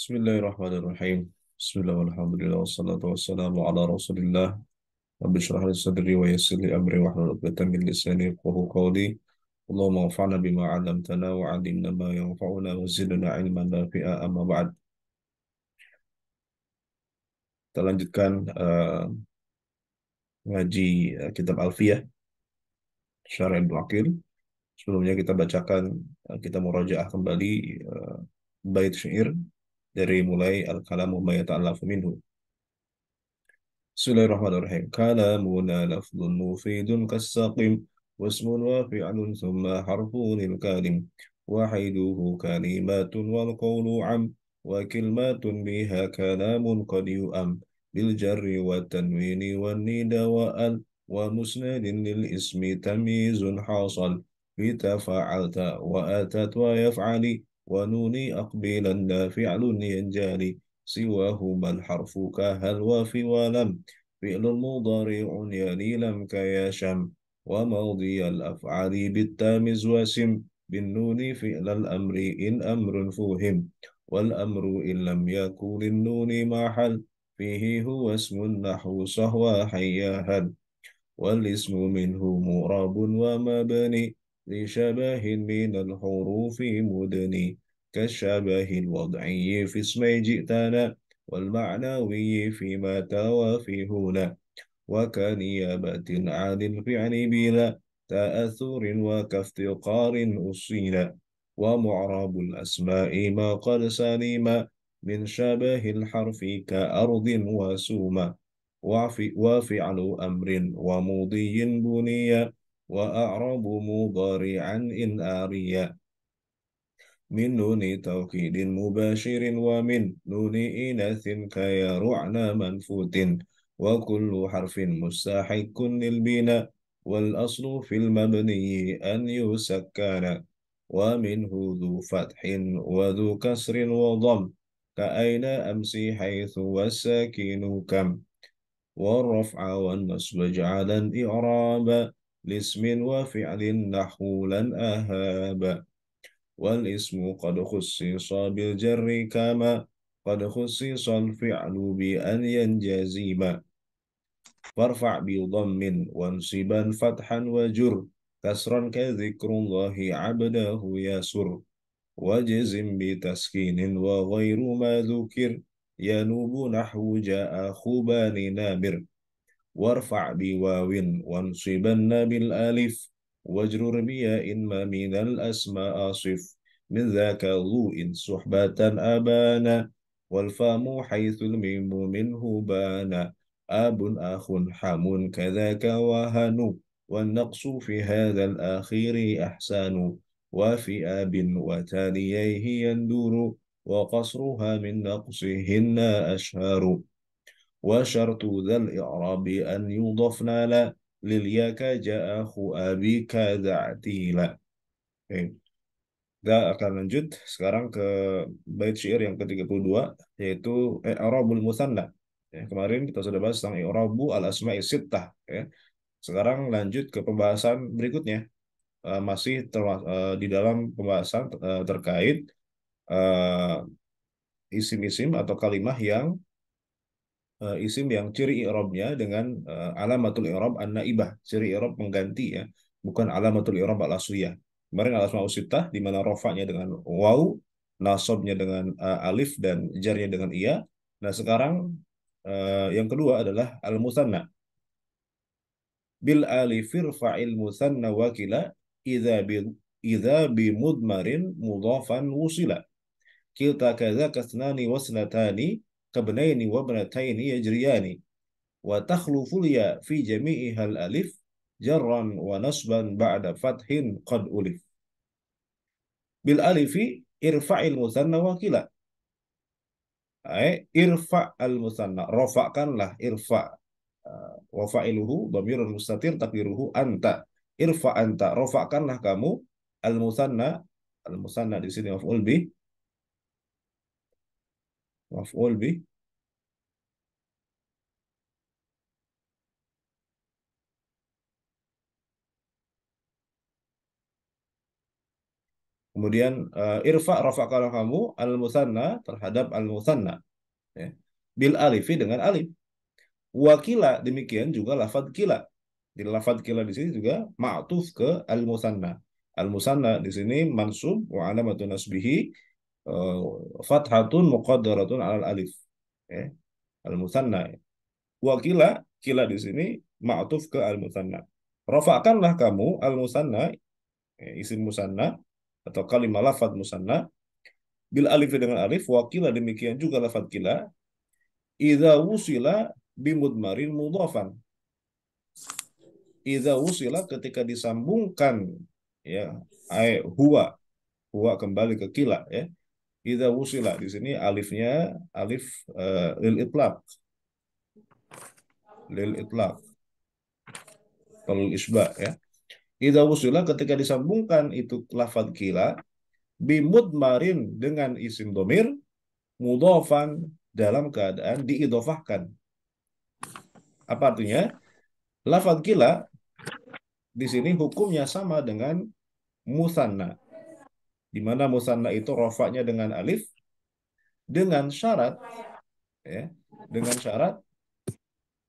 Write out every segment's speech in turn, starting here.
Bismillahirrahmanirrahim. Bismillah walhamdulillah wassalatu wassalamu ala rasulillah. Rabbi shrah li sadri wa yassir li amri wahlul 'uqdatam min lisani yafqahu qawli. Allahumma anfa'na bima 'allamtana wa 'allimna ma yanfa'una wa zidna 'ilman nafi'a amma ba'd. Kita lanjutkan ngaji kitab Alfiyah Syarah Ibnu Aqil. Sebelumnya kita bacakan kita murajaah kembali bait syair dari mulai al-kalamu ma yata'allafu minhu. بسم الله الرحمن الرحيم كلامنا لفظ مفيد كالساقم واسم وفعل ثم حرف الكلم وحيده كلمات والقول عم وكلمات بها كلام قد يؤم بالجر والتنوين والندى وأل ومسند للاسم تمييز حاصل بتفعلت وأتت ويفعل ونوني أقبلا لا فعل ينجلي سواهما الحرف كهل وفي ولم فعل مضارع يلي لم كيشم وماضي الأفعال بالتامز وسم بالنون فعل الأمر إن أمر فهم والأمر إن لم يكن للنون محل فيه هو اسم النحو صهو حياهل والاسم منه مراب ومبني لشبه من الحروف مدني كالشبه الوضعي في اسمي جئتنا والمعنوي في متى وفي هنا وكنيابة عن الفعل بلا تأثر وكافتقار أصيلا ومعرب الأسماء ما قد سلم من شبه الحرف كأرض وسوما وفعل أمر ومضي بنيا وأعرب مضارعا إن آريا من نون توكيد مباشر ومن نون إناث كيرعن منفوت وكل حرف مستحق للبناء والأصل في المبني أن يسكن ومنه ذو فتح وذو كسر وضم كأين أمسي حيث والساكن كم والرفع والنصب جعلا إعرابا لاسم وفعل نحو لن أهابا والاسم قد خصص بالجر كما قد خصص الفعل بأن ينجزم فارفع بضم وانصبا فتحا وجر كسرا كذكر الله عبده يسر وجزم بتسكين وغير ما ذكر ينوب نحو جاء خبان نامر وارفع بواو وانصبن بالالف واجرر بياء ما من الاسماء صف من ذاك ذو إن صحبة أبانا والفام حيث الميم منه بانا أب أخ حم كذاك وهن والنقص في هذا الأخير أحسان وفي أب وتاليه يندور وقصرها من نقصهن أشهر وشرط ذا الإعراب أن يضفنا لا للياك جاء أخو أبيك ذعتيلا. Oke, kita akan lanjut sekarang ke bait syair yang ke-32 yaitu i'rabul musanna. Ya, kemarin kita sudah bahas tentang i'rabu al-asma'i sittah ya. Sekarang lanjut ke pembahasan berikutnya. Masih di dalam pembahasan terkait eh, isim-isim atau kalimah yang isim yang ciri i'rabnya dengan alamatul i'rab an-naibah, ciri i'rab pengganti ya, bukan alamatul i'rab al-asliyah. Kemarin al-asmaul sittah di mana rafa'nya dengan waw, nasabnya dengan alif dan jarnya dengan iya. Nah, sekarang yang kedua adalah al-musanna. Bil alif irfa'il musanna wakila idza bi bi mudmarin mudhafan wusila. Kilta kadza kasnani wasnatani kabnaini wabnataini yajriyani. وتخلف الياء في جميعها الألف جرا ونصبا بعد فتح قد ألف بالألف ارفع المثنى وكلا irfa al musanna rafa'kanlah irfa wa fa'iluhu dhamirul mustatir takdiruhu anta irfa anta rafa'kanlah kamu al musanna di sini maf'ul bih Kemudian irfa rafa'kan kamu al-musanna terhadap al-musanna, ya. Bil alifi dengan alif. Wakila demikian juga lafadz kila. Di lafadz kila di sini juga ma'tuf ke al-musanna. Al-musanna di sini mansub wa alamatun nasbihi eh, fathatun muqaddaratun alal alif. Ya. Al-musanna. Wakila kila di sini ma'tuf ke al-musanna. Rafa'kanlah kamu al-musanna, isim musanna atau kalimat lafadz musanna bil alif dengan alif. Wakila demikian juga lafadz kila idza wusila bimudmarin mudhafan. Idza wusila ketika disambungkan, ya, huwa kembali ke kila, ya. Idza wusila di sini alifnya alif lil itlaq kalau isbah, ya. Idza wusila ketika disambungkan itu lafadz kila bimudmarin dengan isim domir mudhafan dalam keadaan diidofahkan. Apa artinya? Lafadz kila di sini hukumnya sama dengan musanna, di mana musanna itu rofaknya dengan alif dengan syarat, ya, dengan syarat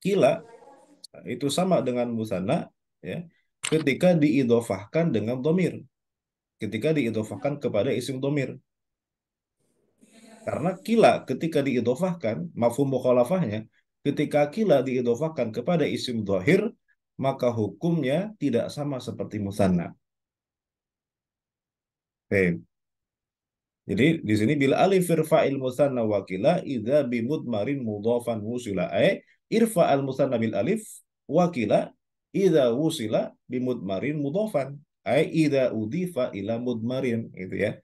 kila itu sama dengan musanna, ya, ketika diidofahkan dengan domir, ketika diidofahkan kepada isim domir. Karena kila ketika diidofahkan, mafhum mukhalafahnya, ketika kila diidofahkan kepada isim dhahir, maka hukumnya tidak sama seperti musanna. Oke. Jadi di sini bila alif irfa'il musanna wakila idza bimudmarin mudhafan wusila irfa al musanna bil alif wakila idza wusila bimudmarin mudhafan idza udifa ila mudmarin, gitu, ya.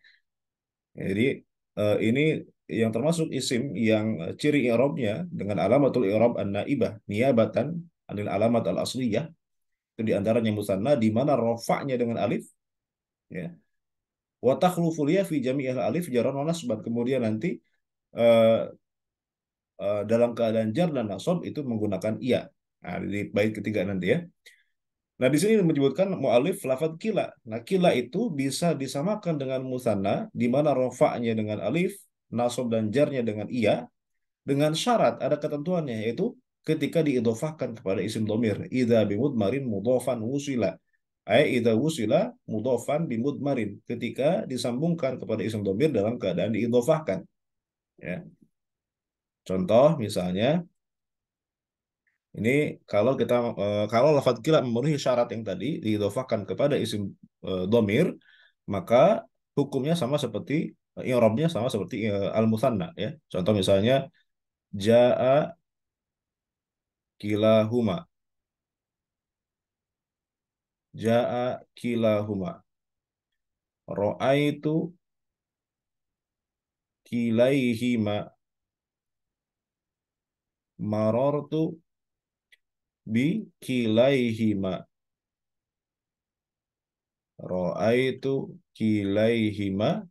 Jadi ini yang termasuk isim yang ciri i'rabnya dengan alamatul i'rab an-naibah niyabatan anil alamat al-asliyah, itu di antaranya musanna di mana rafa'nya dengan alif, ya. Wa takhlufu liya fi jami'il alif jarran wa nasban. Kemudian nanti eh, dalam keadaan jar dan nasab itu menggunakan iya. Nah, di bait ketiga nanti, ya. Nah, di sini menyebutkan mu'alif lafadz kila. Nah, kila itu bisa disamakan dengan musanna di mana rofaknya dengan alif, nasab dan jarnya dengan iya, dengan syarat ada ketentuannya, yaitu ketika diidofahkan kepada isim domir. Idza bimudmarin mudhafan wusila. Idza wusila mudhafan bimudmarin. Ketika disambungkan kepada isim domir dalam keadaan diidofahkan. Ya. Contoh misalnya, ini kalau lafadz kila memenuhi syarat yang tadi diidofahkan kepada isim domir, maka hukumnya sama seperti i'rabnya sama seperti al-musanna, ya. Contoh misalnya jaa kilahuma. Jaa kilahuma. Ra'aitu kilaihima. Marartu bi kilaihima. Ra'aitu kilaihima.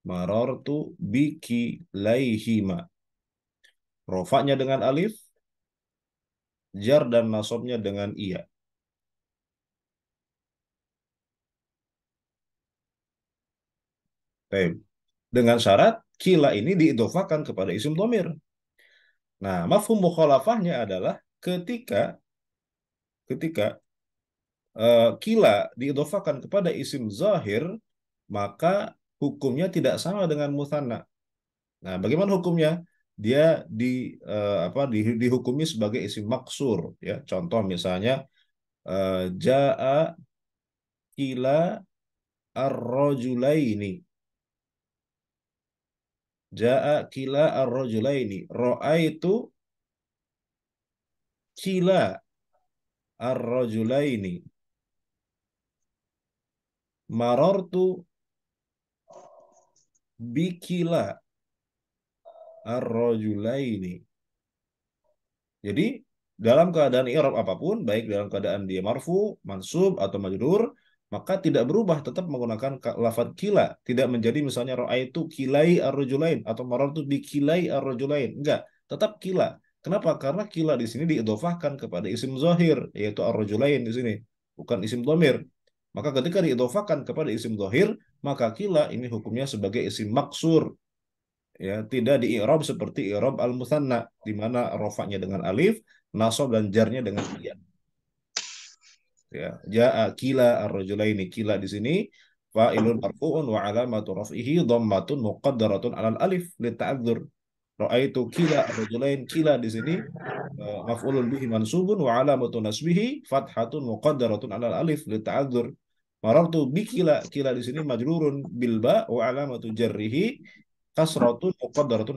Marartu bi kilaihima. Rofaknya dengan alif, jar dan nasabnya dengan iya. Baik. Dengan syarat kila ini diidofakan kepada isim domir. Nah, mafhum mukhalafahnya adalah ketika ketika kila diidofakan kepada isim zahir, maka hukumnya tidak sama dengan musanna. Nah, bagaimana hukumnya? Dia dihukumi sebagai isim maksur, ya. Contoh misalnya jaa kila ar-rajulaini. Jaa kila ar-rajulaini. Ra'aitu kila ar-rajulaini. Marartu bikila ar-rajulaini. Jadi dalam keadaan i'rab apapun, baik dalam keadaan dia marfu, mansub atau majrur, maka tidak berubah, tetap menggunakan lafadz kila. Tidak menjadi misalnya ra'aitu kilai ar-rajulain atau marartu bikilai ar-rajulain. Enggak, tetap kila. Kenapa? Karena kila di sini diidofahkan kepada isim zahir, yaitu ar-rajulain di sini, bukan isim dhamir. Maka ketika diidofahkan kepada isim zahir, maka kila ini hukumnya sebagai isim maksur, ya, tidak di i'rab seperti i'rab al-musanna di mana rofaknya dengan alif, nasab dan jarnya dengan iya. Ya, jaa kila ar-rajulaini, kila di sini fa'ilun marfu'un wa alamatu raf'ihi dhammatun muqaddaratun 'alal alif lita'adzur. Ra'aitu kila ar-rajulain, kila di sini maf'ulun bihi mansubun wa alamatu nasbihi fathatun muqaddaratun 'alal alif lita'adzur. Marartu bi kila, kila di sini majrurun bil ba wa alamatu jarrihi kasratun muqaddaratun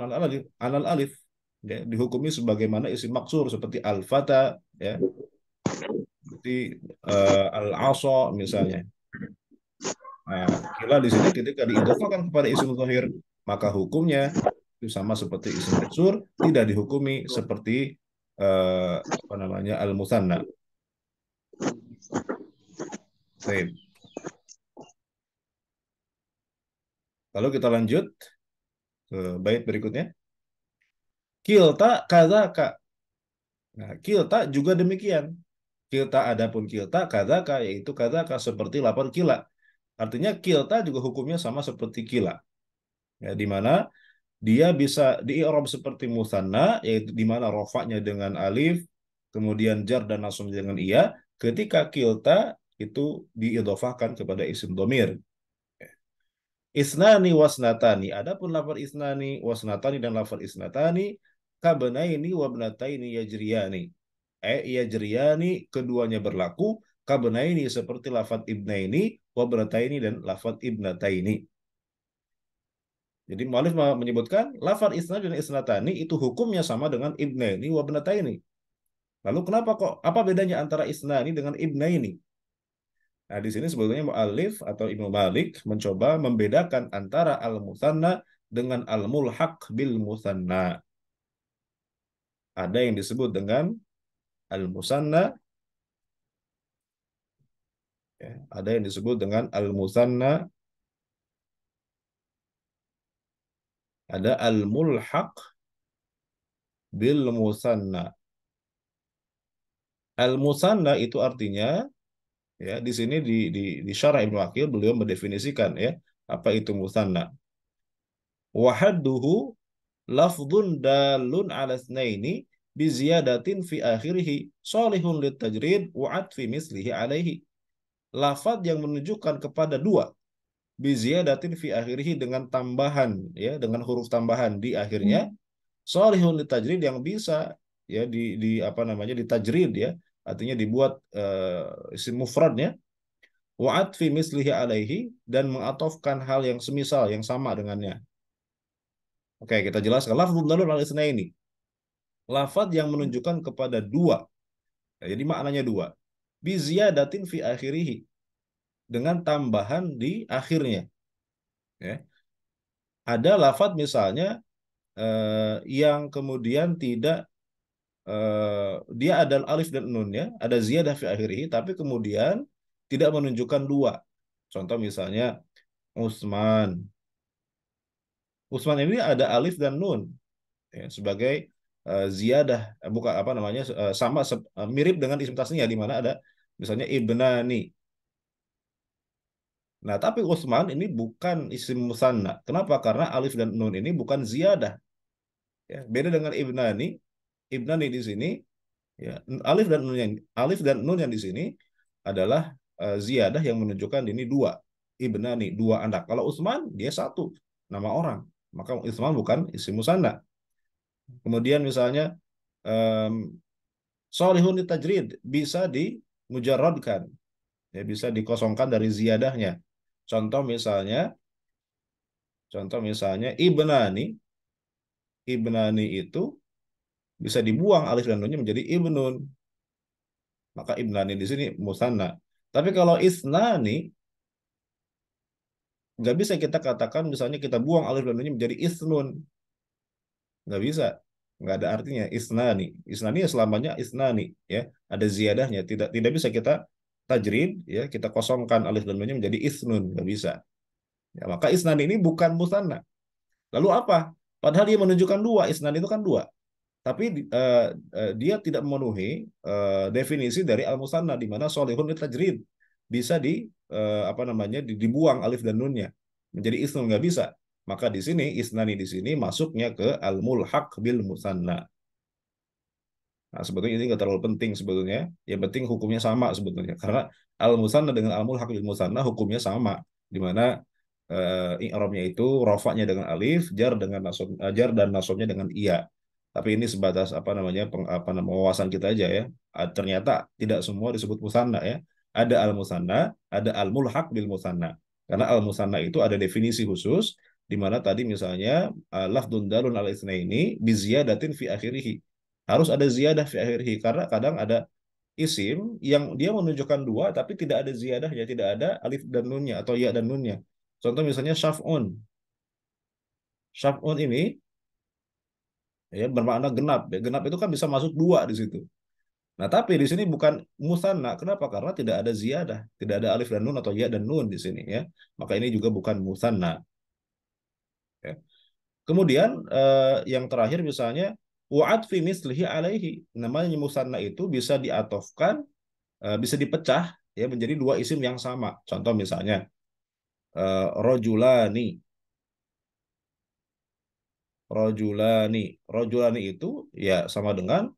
'alal alif. Ya, dihukumi sebagaimana isim maksur seperti al-fata, ya, seperti al-asa misalnya. Nah, kila di sini ketika diidhofakan kepada isim zahir, maka hukumnya itu sama seperti isim maksur, tidak dihukumi seperti apa namanya al-musanna. Baik. Lalu kita lanjut ke bait berikutnya. Kilta kadzaka. Nah, kilta juga demikian. Kilta adapun kilta kadzaka yaitu kadzaka seperti lapor kila. Artinya kilta juga hukumnya sama seperti kila. Ya, di mana dia bisa di i'rab seperti musanna, yaitu di mana rofaknya dengan alif, kemudian jar dan nasabnya dengan iya, ketika kilta itu diidhofahkan kepada isim domir. Isnani wasnatani. Adapun lafal isnani wasnatani dan lafal isnatani kabnaini wabnataini yajriyani. Yajriyani keduanya berlaku, kabnaini seperti lafal ibnaini, wabnataini dan lafal ibnataini. Jadi mu'allif menyebutkan lafal isnad dan isnatani itu hukumnya sama dengan ibnaini wabnataini. Lalu kenapa kok? Apa bedanya antara isnani dengan ibnaini? Nah, di sini sebetulnya mu'allif atau Ibnu Malik mencoba membedakan antara al-musanna dengan al-mulhaq bil musanna. Ada yang disebut dengan al-musanna, ya, ada yang disebut dengan al-musanna, ada al-mulhaq bil musanna. Al-musanna itu artinya, ya, di sini di Syarah Ibnu Aqil beliau mendefinisikan, ya, apa itu musanna. Wahadduhu lafdun dalun ala tsnaini bi ziyadatin fi akhirih salihun lit tajrid wa atfi mislihi alaihi. Lafaz yang menunjukkan kepada dua bi ziyadatin fi akhirih dengan tambahan, ya, dengan huruf tambahan di akhirnya, salihun lit tajrid yang bisa, ya, di apa namanya ditajrid, ya, artinya dibuat isim mufradnya, wa atfi mislihi alaihi dan mengatofkan hal yang semisal yang sama dengannya. Oke, kita jelaskan lafzul dalul al ini. Lafaz yang menunjukkan kepada dua. Ya, jadi maknanya dua. Bi ziyadatin fi akhirih dengan tambahan di akhirnya. Ya. Ada lafaz misalnya yang kemudian tidak dia ada alif dan nun, ya, ada ziyadah fi akhirih, tapi kemudian tidak menunjukkan dua. Contoh misalnya Utsman. Utsman ini ada alif dan nun, ya, sebagai ziyadah, bukan apa namanya, sama mirip dengan isim tasniyah di mana ada misalnya ibnani. Nah, tapi Utsman ini bukan isim musanna. Kenapa? Karena alif dan nun ini bukan ziyadah. Ya, beda dengan ibnani. Ibnani di sini, ya, alif dan nun yang di sini adalah ziyadah yang menunjukkan ini dua. Ibnani, dua anak. Kalau Utsman dia satu nama orang. Maka Utsman bukan isim musanna. Kemudian misalnya um, solihun tajrid bisa dimujarradkan, ya, bisa dikosongkan dari ziyadahnya. Contoh misalnya, ibnani, ibnani itu bisa dibuang alif dan nunnya menjadi ibnun, maka ibnani di sini musanna. Tapi kalau isnani nggak bisa kita katakan misalnya kita buang alif dan nunnya menjadi isnun, nggak bisa, nggak ada artinya. Isnani ya selamanya isnani, ya, ada ziyadahnya, tidak bisa kita tajrid, ya, kita kosongkan alif dan nunnya menjadi isnun, nggak bisa. Ya, maka isnan ini bukan musanna. Lalu apa? Padahal dia menunjukkan dua, isnan itu kan dua. Tapi dia tidak memenuhi definisi dari al-musanna di mana solihun tajrid bisa apa namanya dibuang alif dan nunnya menjadi isnun, nggak bisa. Maka di sini isnani di sini masuknya ke al mulhaq bil musanna. Nah, sebetulnya ini nggak terlalu penting sebetulnya. Yang penting hukumnya sama sebetulnya. Karena al-musanna dengan al-mulhaq bil musanna hukumnya sama. Di mana i'rabnya itu rofaknya dengan alif, jar dengan nasab, jar dan nasabnya dengan iya. Tapi ini sebatas apa namanya apa nama wawasan kita aja ya. Ternyata tidak semua disebut musanna ya. Ada al-musanna, ada al-mulhaq bil musanna. Karena al-musanna itu ada definisi khusus di mana tadi misalnya lafdun dalun al ini biziyadatin fi akhirih, harus ada ziyadah fi akhirih karena kadang ada isim yang dia menunjukkan dua tapi tidak ada ziyadahnya, tidak ada alif dan nunnya atau ya dan nunnya. Contoh misalnya syaf'un. Syaf'un ini ya bermakna genap. Ya, genap itu kan bisa masuk dua di situ. Nah, tapi di sini bukan musanna. Kenapa? Karena tidak ada ziyadah, tidak ada alif dan nun atau ya dan nun di sini ya. Maka ini juga bukan musanna. Ya. Kemudian yang terakhir misalnya wa'ad fi mislihi alaihi. Namanya musanna itu bisa diatofkan, bisa dipecah ya menjadi dua isim yang sama. Contoh misalnya rojulani, rojulani, rojulani itu ya sama dengan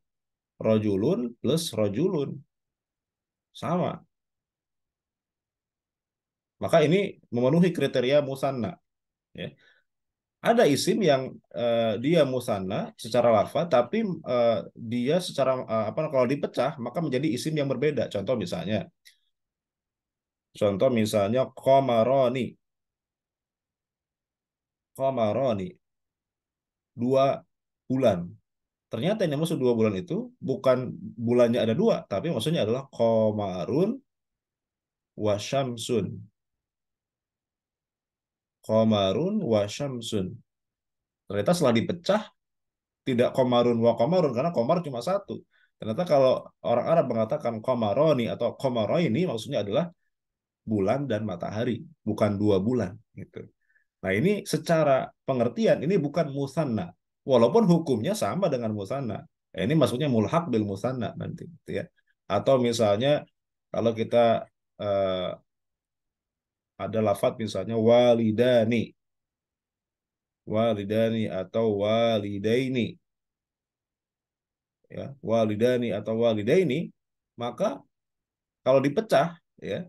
rojulun plus rojulun, sama. Maka ini memenuhi kriteria musanna. Ya. Ada isim yang dia musanna secara lafaz, tapi dia secara apa kalau dipecah maka menjadi isim yang berbeda. Contoh misalnya komaroni, komaroni, 2 bulan. Ternyata yang maksud 2 bulan itu bukan bulannya ada dua, tapi maksudnya adalah komarun wasyamsun. Komarun wasyamsun. Ternyata setelah dipecah, tidak komarun wa komarun, karena komar cuma satu. Ternyata kalau orang Arab mengatakan komaroni atau komaroini, maksudnya adalah bulan dan matahari, bukan 2 bulan. Gitu. Nah ini secara pengertian, ini bukan musanna. Walaupun hukumnya sama dengan musanna. Ini maksudnya mulhaq bil musanna nanti. Gitu ya. Atau misalnya kalau kita eh, ada lafadz misalnya walidani, walidani atau walidaini, ya walidani atau walidaini, maka kalau dipecah ya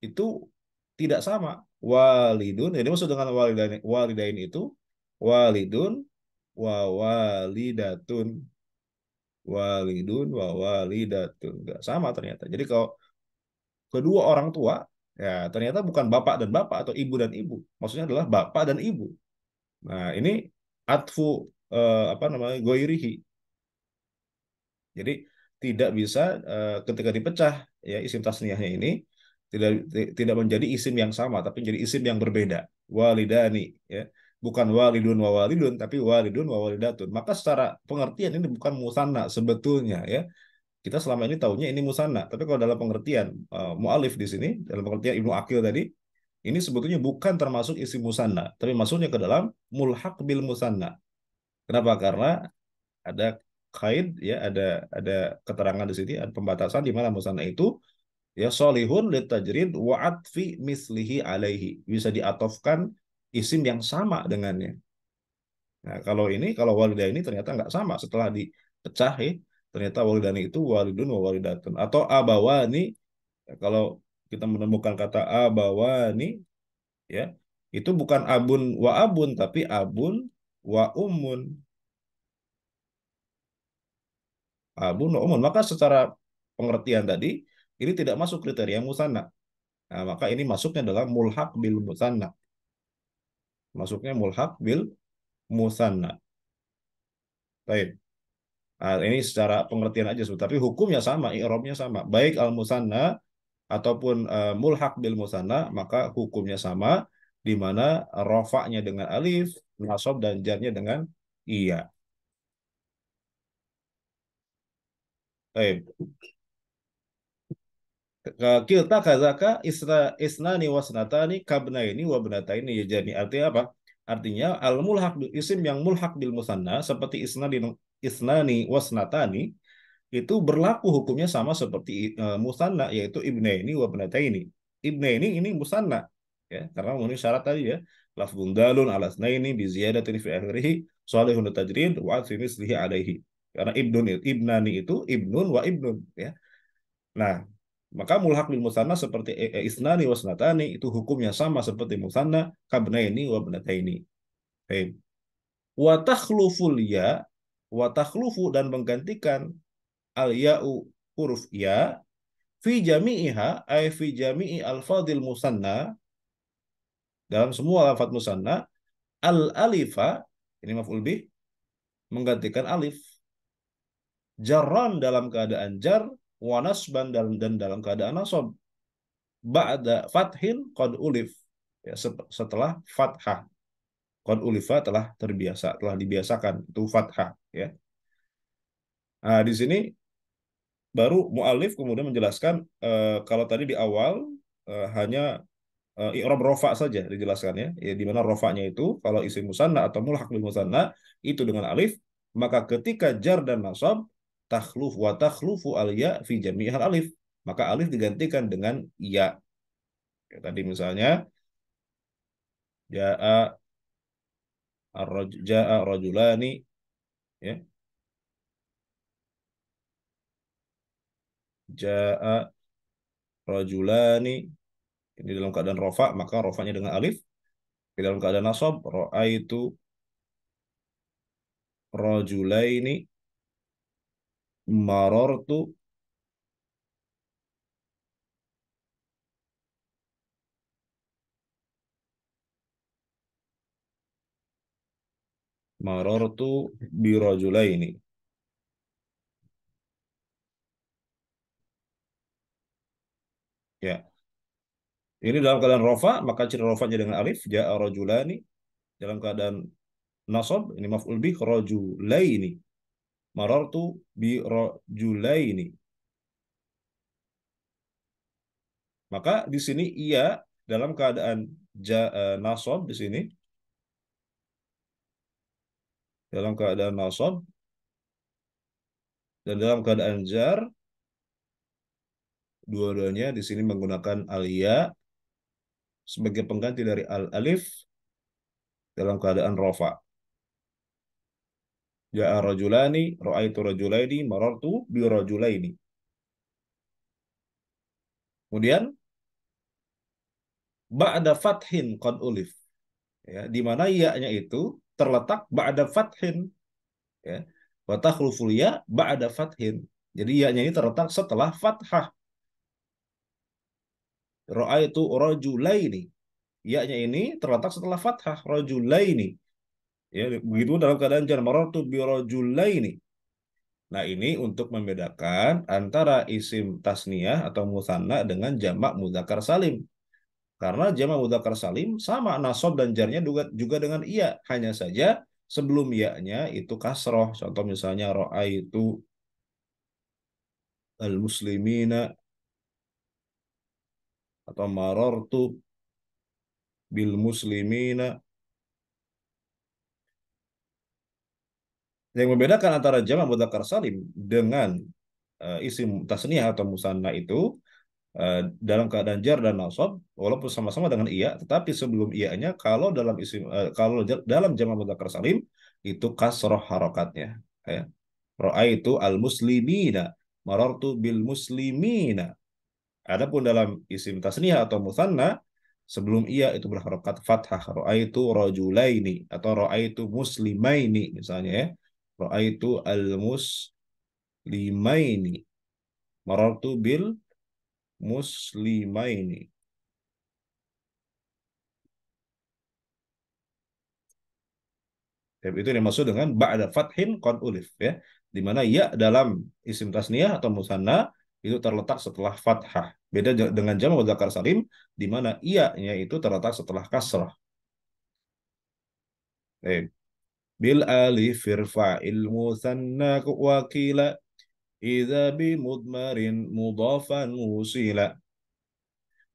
itu tidak sama. Walidun, jadi maksud dengan walidaini, walidain itu walidun wa walidatun, walidun wa walidatun, nggak sama ternyata. Jadi kalau kedua orang tua ya ternyata bukan bapak dan bapak atau ibu dan ibu, maksudnya adalah bapak dan ibu. Nah ini atfu apa namanya goirihi. Jadi tidak bisa ketika dipecah ya isim tasniyahnya ini tidak menjadi isim yang sama tapi menjadi isim yang berbeda. Walidani ya. Bukan walidun wa walidun tapi walidun wa walidatun. Maka secara pengertian ini bukan musanna sebetulnya ya. Kita selama ini tahunya ini musanna, tapi kalau dalam pengertian mualif di sini dalam pengertian Ibnu Aqil tadi ini sebetulnya bukan termasuk isim musanna, tapi masuknya ke dalam mulhaq bil musanna. Kenapa? Karena ada kaid ya ada keterangan di sini ada pembatasan di mana musanna itu ya solihun litajrid wa atfi mislihi alaihi, bisa diatofkan isim yang sama dengannya. Nah kalau ini kalau walidah ini ternyata nggak sama setelah dipecah ya, ternyata walidani itu walidun wa walidatun atau abawani. Kalau kita menemukan kata abawani ya itu bukan abun wa abun tapi abun wa ummun, abun wa ummun. Maka secara pengertian tadi ini tidak masuk kriteria musanna. Nah, maka ini masuknya dalam mulhaq bil musanna. Masuknya mulhaq bil musanna. Baik. Nah, ini secara pengertian aja, tapi hukumnya sama, i'rabnya sama. Baik al musanna ataupun mulhaq bil musanna, maka hukumnya sama, di mana rofaknya dengan alif, nasab dan jarnya dengan iya. Baik. Kilta kazaka isnani wasnatani kabnaini wabnataini ya, jadi artinya apa? Artinya al mulhaq isim yang mulhaq bil musanna seperti isnani wasnatani itu berlaku hukumnya sama seperti musanna yaitu ibnaini wabnataini. ibnaini ini musanna, ya, karena memenuhi syarat tadi ya. Lafdun dalun ala tsnaini bi ziyadatin fi akhirih salihun tajrid wa fi mislihi alaihi. Karena ibnani itu ibnun wa ibnun, ya. Nah, maka mulhaq bil musanna seperti isnani wasnatani itu hukumnya sama seperti musanna kabnaini wa bnataini. Baik. Wa takhluful ya, wa takhlufu dan menggantikan al ya'u huruf ya fi jami'iha ay fi jami'i alfadil musanna dalam semua lafaz musanna al alifa ini maf'ul bih menggantikan alif jarran dalam keadaan jar wa nasban dan dalam keadaan nasab ba'da fathin qad ulif ya, setelah fathah qad ulifa telah dibiasakan itu fathah ya. Nah, di sini baru mu'alif kemudian menjelaskan kalau tadi di awal hanya i'rab rofa saja dijelaskan ya, di mana rofanya itu kalau isim musanna atau mulhaq bil musanna itu dengan alif, maka ketika jar dan nasab takhlufu al ya fi jami'il alif, maka alif digantikan dengan ya. Ya, tadi misalnya jaa jaa rajulani ya, jaa rajulani ini dalam keadaan rofa maka rofanya dengan alif, di dalam keadaan nasab ra'aitu rajulaini marartu marartu birajulaini. Ya, ini dalam keadaan rofa, maka ciri rofanya dengan alif, ja'a rajulani. Dalam keadaan nasab, ini maf'ul bih, rajulaini. Marartu bi rajulaini. Maka di sini ia dalam keadaan nasab di sini, dalam keadaan nasab dan dalam keadaan jar, dua-duanya di sini menggunakan al-ya sebagai pengganti dari al-alif dalam keadaan rofa. Ja'a rajulani, ra'aitu rajulaini, marartu bi rajulaini. Kemudian ba'da fathin qad ulif ya, di mana ya-nya itu terletak ba'da fathin ya. Wa takhluful ya ba'da fathin. Jadi ya-nya ini terletak setelah fathah. Ra'aitu rajulaini. Ya-nya ini terletak setelah fathah rajulaini. Ya, begitu dalam keadaan jar marartu bi rajulaini. Nah, ini untuk membedakan antara isim tasniyah atau musanna dengan jamak mudzakkar salim. Karena jamak mudzakkar salim sama nasab dan jarnya juga dengan iya, hanya saja sebelum ya-nya itu kasroh. Contoh misalnya itu al-muslimina atau marartu bil muslimina. Yang membedakan antara jamak mudzakkar salim dengan isim tasniyah atau musanna itu dalam keadaan jar dan nasab walaupun sama-sama dengan iya, tetapi sebelum iya-nya kalau dalam jamak mudzakkar salim itu kasroh harokatnya ya. Ra'aitu al-muslimina, marartu bil muslimina. Adapun dalam isim tasniyah atau musanna sebelum iya itu berharokat fathah. Ra'aitu rajulaini atau ra'aitu muslimaini misalnya ya. Ra'aitu al-muslimaini, marartu bil muslimaini. Ya, itu yang dimaksud dengan ba'da fathin qad ulif ya. Di mana ya dalam isim tasniyah atau musanna itu terletak setelah fathah. Beda dengan jamak mudzakkar salim di mana iya-nya itu terletak setelah kasrah. Bil alif irfa'il musanna wakila idza bi mudmarin mudafan musila.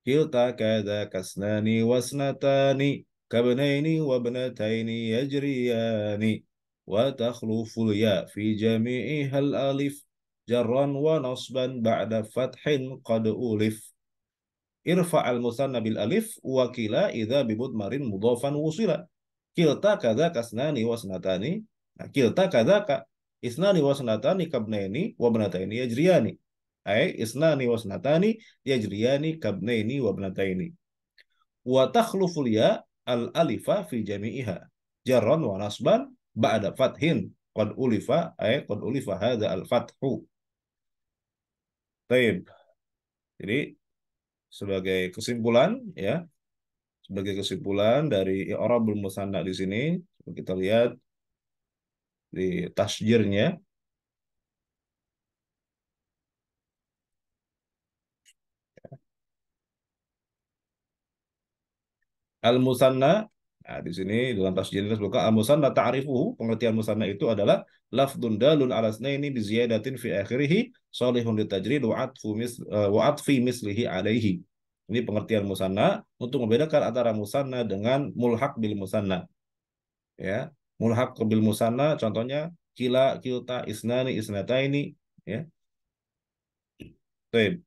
Kilta kada kasnani wasnatani kabnaini wabnataini yajriyani wa takhluful ya fi jami'ihal alif jarran wa nasban ba'da fathin qad ulif. irfa al musanna bil alif wa kila idza bi mudmarin mudhafan wusila. Kilta kadza kasnani wasnatani. Nah, kilta kadza ka isnani wasnatani kabnaini wa bnataini yajriyani. Ai isnani wasnatani yajriyani kabnaini wa bnataini. Wa takhluful ya al alifa fi jami'iha jarran wa nasban ba'da fathin qad ulifa ay qad ulifa hadza al fathu. Baik. Jadi sebagai kesimpulan ya, sebagai kesimpulan dari i'rabul musanna di sini kita lihat di tasjirnya. Al-musanna, nah di sini dalam tasjid disebutkan al-musanna ta'rifuhu, pengertian musanna itu adalah lafdun dalun ala snaini bi ziyadatin fi akhirih salihun litajrid wa atfi mislihi alaihi. Ini pengertian musanna untuk membedakan antara musanna dengan mulhaq bil musanna. Ya, mulhaq bil musanna contohnya kila, kilta, isnani, isnataini, ya. Baik.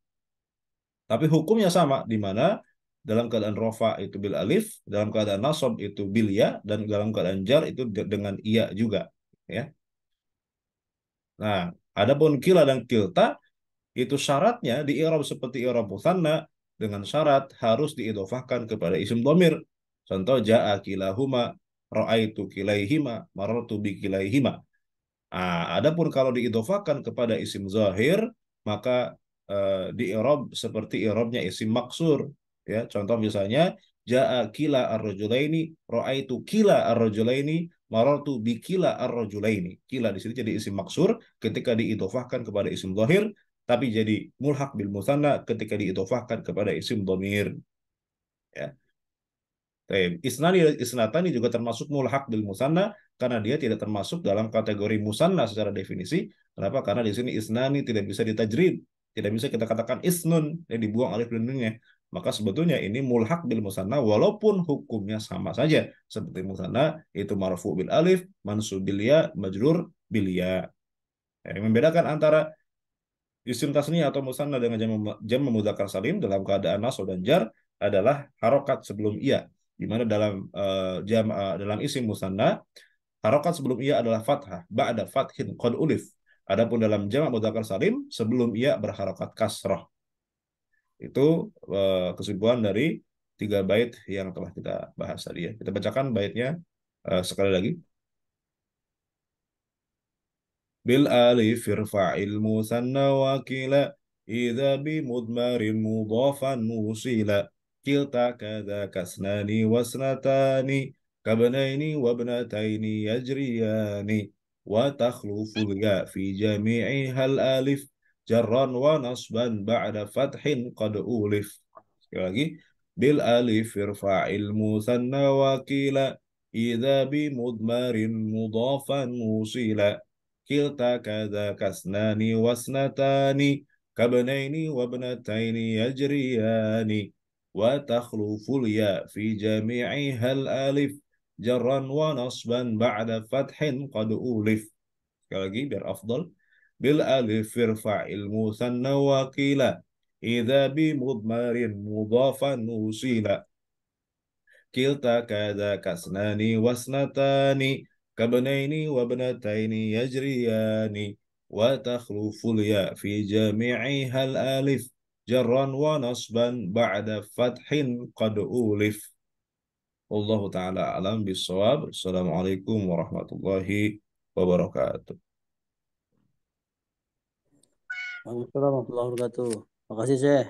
Tapi hukumnya sama di mana dalam keadaan rofa itu bil alif, dalam keadaan nasab itu bil ya, dan dalam keadaan jar itu dengan iya juga, ya. Nah, adapun kila dan kilta itu syaratnya di i'rab seperti i'rab musanna dengan syarat harus diidhofahkan kepada isim dhamir. Contoh jaa kilahuma, ra'aitu kilaihima, marartu bi kilaihima. Adapun kalau diidhofakan kepada isim zahir, maka di i'rab seperti i'rabnya isim maksur. Ya, contoh misalnya jaa kila ar-rajulaini, ra'aitu kila ar-rajulaini, marartu bi kila ar-rajulaini. Kila di sini jadi isim maksur ketika diidhofahkan kepada isim zahir, tapi jadi mulhaq bil musanna ketika diidhofahkan kepada isim dhamir. Ya. Isnani isnatani juga termasuk mulhaq bil musanna karena dia tidak termasuk dalam kategori musanna secara definisi. Kenapa? Karena di sini isnani tidak bisa ditajrid, tidak bisa kita katakan isnun, yang dibuang alif dan nunnya. Maka sebetulnya ini mulhaq bil musanna walaupun hukumnya sama saja seperti musanna itu marfu bil alif, mansub bil ya, majrur bil ya. Yang membedakan antara isim tasniyah atau musanna dengan jam memudzakkar salim dalam keadaan nasab dan jar adalah harokat sebelum ia, di mana dalam dalam isim musanna harokat sebelum ia adalah fathah ba'da fathin qad ulif. Adapun dalam jamak mudzakkar salim sebelum ia berharokat kasrah. Itu kesimpulan dari 3 bait yang telah kita bahas tadi ya. Kita bacakan baitnya sekali lagi. بالآلف ارفع المثنى وكلا إذا بمضمر مضافا وصلا كلتا كذا كاثنان واثنتان كابنين وابنتين يجريان وتخلف الياء في جميعها الآلف جرا ونصبا بعد فتح قد أولف. Sekali lagi. بالآلف ارفع المثنى وكلا إذا بمضمر مضافا وصلا كلتا كذا كاثنان واثنتان كابنين وابنتين يجريان وتخلف الياء في جميعها الألف جرا ونصبا بعد فتح قد أولف. Sekali lagi biar afdal. بالألف ارفع المثنى وقيلا إذا بمضمر مضافا وصيلا كلتا كذا كاثنان واثنتان كابنين وابنتين يجريان وتخلف الياء في جميعها الألف جرا ونصبا بعد فتح قد أولف. والله تعالى أعلم بالصواب. السلام عليكم ورحمة الله وبركاته. Waalaikumsalam warahmatullahi wabarakatuh. Makasih, Syekh.